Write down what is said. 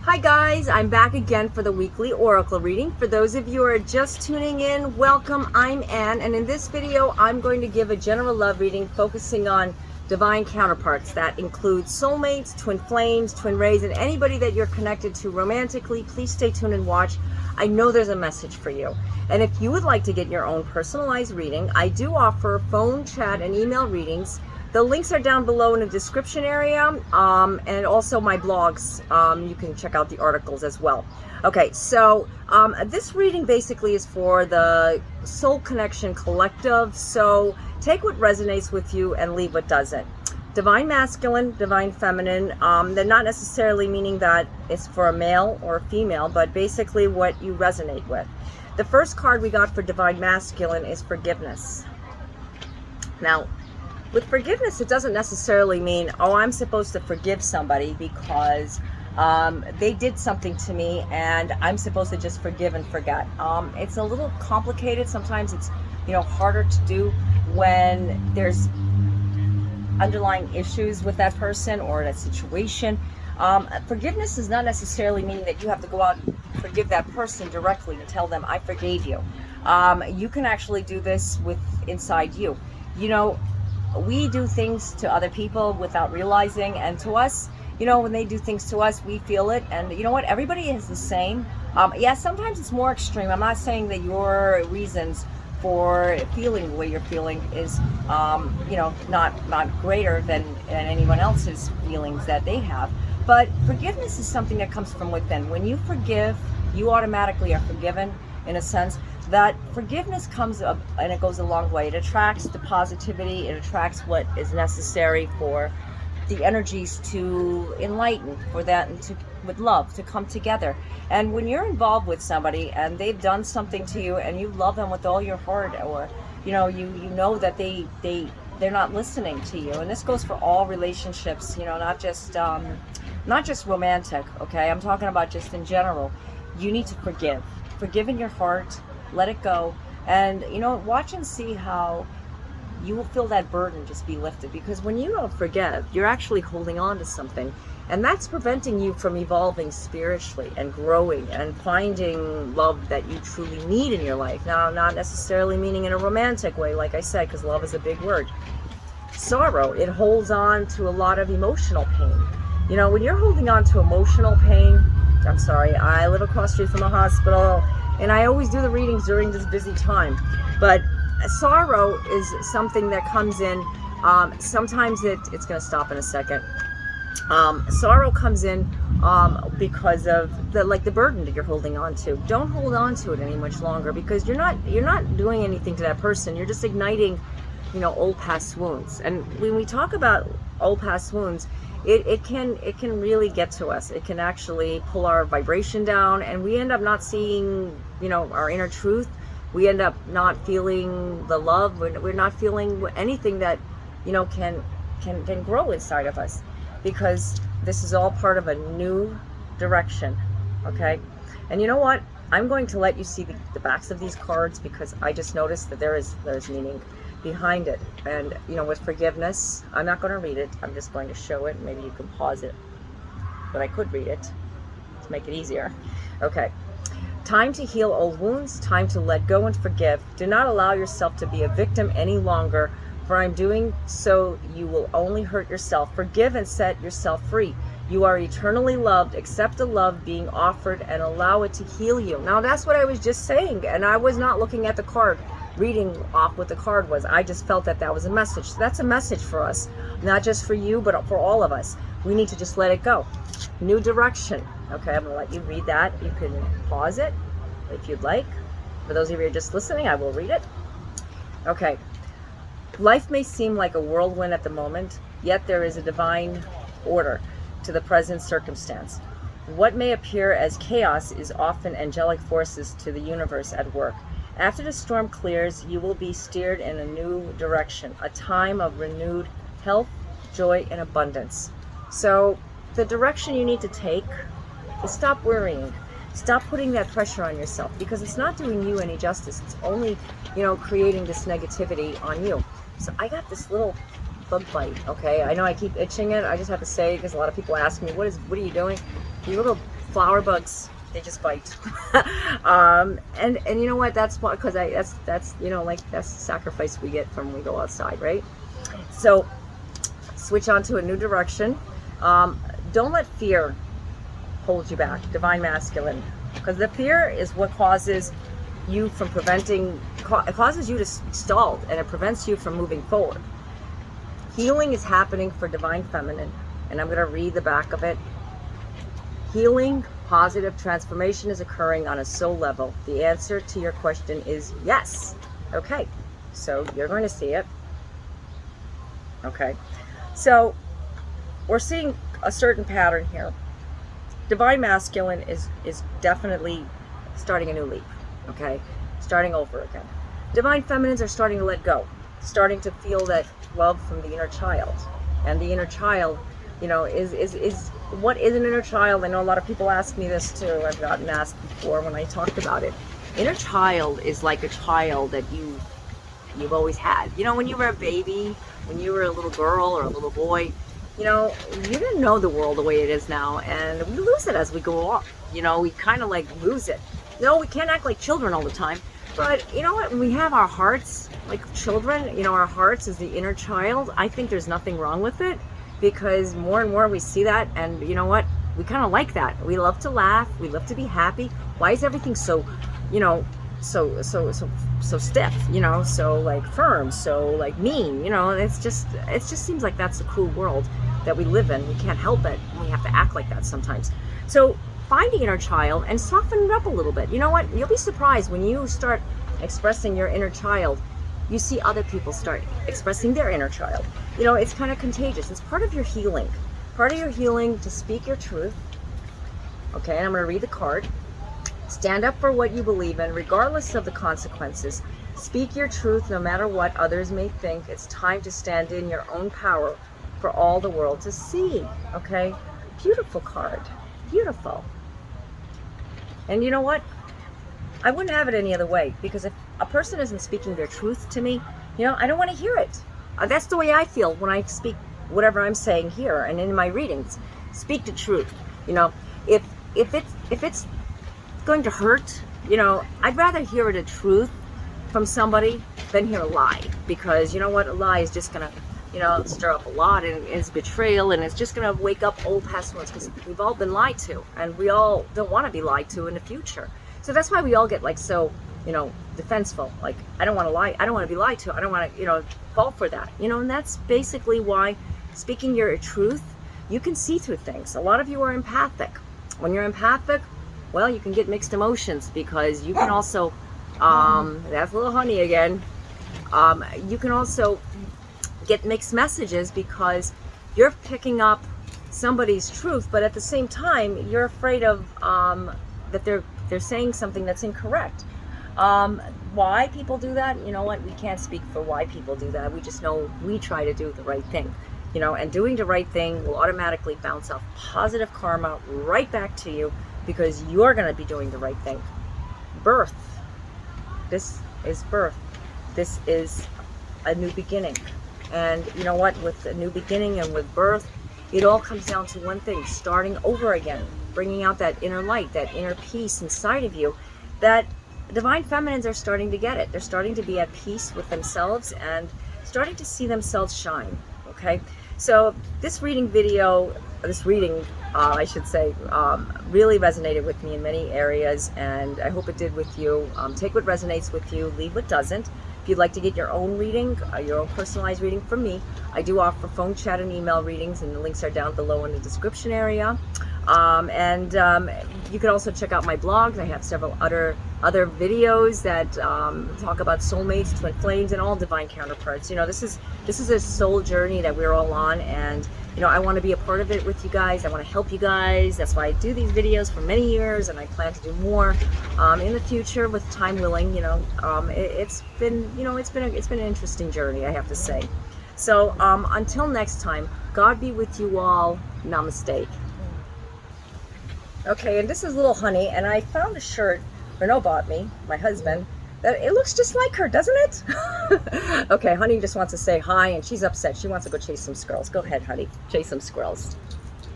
Hi guys, I'm back again for the weekly oracle reading. For those of you who are just tuning in, welcome. I'm Anne, and in this video I'm going to give a general love reading focusing on divine counterparts. That includes soulmates, twin flames, twin rays, and anybody that you're connected to romantically. Please stay tuned and watch. I know there's a message for you. And if you would like to get your own personalized reading, I do offer phone, chat, and email readings. The links are down below in the description area, and also my blogs. You can check out the articles as well. Okay, so this reading basically is for the Soul Connection Collective. So take what resonates with you and leave what doesn't. Divine Masculine, Divine Feminine, they're not necessarily meaning that it's for a male or a female, but basically what you resonate with. The first card we got for Divine Masculine is Forgiveness. Now, with forgiveness, it doesn't necessarily mean, oh, I'm supposed to forgive somebody because they did something to me and I'm supposed to just forgive and forget. It's a little complicated. Sometimes it's, harder to do when there's underlying issues with that person or that situation. Forgiveness does not necessarily mean that you have to go out and forgive that person directly and tell them, I forgave you. You can actually do this with inside you. We do things to other people without realizing, and to us, when they do things to us, we feel it. And you know what? Everybody is the same. Yeah, sometimes it's more extreme. I'm not saying that your reasons for feeling the way you're feeling is, not greater than anyone else's feelings that they have. But forgiveness is something that comes from within. When you forgive, you automatically are forgiven, in a sense. That forgiveness comes up and it goes a long way. It attracts the positivity, it attracts what is necessary for the energies to enlighten, for that and to, with love, to come together. And when you're involved with somebody and they've done something to you and you love them with all your heart, or you know that they're not listening to you, and this goes for all relationships, not just romantic, okay? I'm talking about just in general. You need to forgive in your heart. Let it go, and watch and see how you will feel that burden just be lifted. Because when you don't forgive, you're actually holding on to something, and that's preventing you from evolving spiritually and growing and finding love that you truly need in your life. Now, not necessarily meaning in a romantic way, like I said, because love is a big word. Sorrow, it holds on to a lot of emotional pain. When you're holding on to emotional pain, I'm sorry, I live across the street from a hospital, and I always do the readings during this busy time. But sorrow is something that comes in. Sometimes it's going to stop in a second. Sorrow comes in because of the burden that you're holding on to. Don't hold on to it any much longer, because you're not doing anything to that person. You're just igniting, old past wounds. And when we talk about old past wounds, it can really get to us. It can actually pull our vibration down, and we end up not seeing, our inner truth. We end up not feeling the love. We're not feeling anything that, can grow inside of us, because this is all part of a new direction, okay? And you know what? I'm going to let you see the backs of these cards, because I just noticed that there's meaning behind it. And with forgiveness, I'm not going to read it, I'm just going to show it. Maybe you can pause it, but I could read it to make it easier. Okay. Time to heal old wounds, time to let go and forgive. Do not allow yourself to be a victim any longer, for I'm doing so you will only hurt yourself. Forgive and set yourself free. You are eternally loved. Accept the love being offered and allow it to heal you. Now, that's what I was just saying, and I was not looking at the card, reading off what the card was. I just felt that was a message. So that's a message for us, not just for you, but for all of us. We need to just let it go. New direction. Okay, I'm gonna let you read that. You can pause it if you'd like. For those of you who are just listening, I will read it. Okay. Life may seem like a whirlwind at the moment, yet there is a divine order to the present circumstance. What may appear as chaos is often angelic forces to the universe at work. After the storm clears, you will be steered in a new direction, a time of renewed health, joy, and abundance. So the direction you need to take is stop worrying. Stop putting that pressure on yourself, because it's not doing you any justice. It's only, creating this negativity on you. So I got this little bug bite, okay? I know I keep itching it. I just have to say, because a lot of people ask me, what are you doing? You little flower bugs, they just bite. And you know what? That's what, because that's you know, like, that's the sacrifice we get from when we go outside, right? So switch on to a new direction. Don't let fear hold you back, divine masculine, because the fear is what causes you from preventing, it causes you to stall, and it prevents you from moving forward. Healing is happening for divine feminine, and I'm going to read the back of it. Healing, positive transformation is occurring on a soul level. The answer to your question is yes. Okay, so you're going to see it. Okay, so we're seeing a certain pattern here. Divine masculine is definitely starting a new leap. Okay, starting over again. Divine feminines are starting to let go, starting to feel that love from the inner child. And the inner child, you know, is what is an inner child? I know a lot of people ask me this too. I've gotten asked before when I talked about it. Inner child is like a child that you've always had. You know, when you were a baby, when you were a little girl or a little boy, you know, you didn't know the world the way it is now, and we lose it as we go up. You know, we kind of like lose it. No, we can't act like children all the time. But you know what? When we have our hearts like children, you know, our hearts is the inner child. I think there's nothing wrong with it, because more and more we see that, and you know what? We kind of like that. We love to laugh. We love to be happy. Why is everything so, you know, so stiff? You know, so like firm, so like mean. You know, it just seems like that's the cruel world that we live in. We can't help it. We have to act like that sometimes. So find the inner child and soften it up a little bit. You know what? You'll be surprised when you start expressing your inner child. You see other people start expressing their inner child. You know, it's kind of contagious. It's part of your healing. Part of your healing to speak your truth. Okay, and I'm going to read the card. Stand up for what you believe in, regardless of the consequences. Speak your truth no matter what others may think. It's time to stand in your own power for all the world to see. Okay, beautiful card. Beautiful. And you know what? I wouldn't have it any other way, because if a person isn't speaking their truth to me, you know, I don't want to hear it. That's the way I feel when I speak whatever I'm saying here and in my readings. Speak the truth. You know, if it's going to hurt, you know, I'd rather hear the truth from somebody than hear a lie, because you know what, a lie is just gonna, you know, stir up a lot, and it's betrayal, and it's just gonna wake up old past wounds, because we've all been lied to, and we all don't want to be lied to in the future. So that's why we all get like so, you know, defenseful. Like, I don't want to lie. I don't want to be lied to. I don't want to, you know, fall for that. You know, and that's basically why speaking your truth, you can see through things. A lot of you are empathic. When you're empathic, well, you can get mixed emotions, because you can also, that's a little honey again. You can also get mixed messages, because you're picking up somebody's truth, but at the same time, you're afraid of that they're saying something that's incorrect. Why people do that, you know what, we can't speak for why people do that. We just know we try to do the right thing, you know, and doing the right thing will automatically bounce off positive karma right back to you, because you're going to be doing the right thing. Birth. This is birth. This is a new beginning. And you know what, with a new beginning and with birth, it all comes down to one thing: starting over again, bringing out that inner light, that inner peace inside of you. That divine feminines are starting to get it. They're starting to be at peace with themselves and starting to see themselves shine. Okay, so this reading video, I should say, really resonated with me in many areas, and I hope it did with you. Take what resonates with you, leave what doesn't. If you'd like to get your own reading, your own personalized reading from me, I do offer phone, chat, and email readings, and the links are down below in the description area. You can also check out my blogs. I have several other videos that talk about soulmates, twin flames, and all divine counterparts. You know, this is a soul journey that we're all on, and you know, I want to be a part of it with you guys. I want to help you guys. That's why I do these videos for many years, and I plan to do more in the future with time willing. You know, it's been an interesting journey, I have to say. So until next time, God be with you all. Namaste. Okay, and this is Little Honey, and I found a shirt Renault bought me, my husband, that it looks just like her, doesn't it? Okay, Honey just wants to say hi, and she's upset. She wants to go chase some squirrels. Go ahead, Honey, chase some squirrels.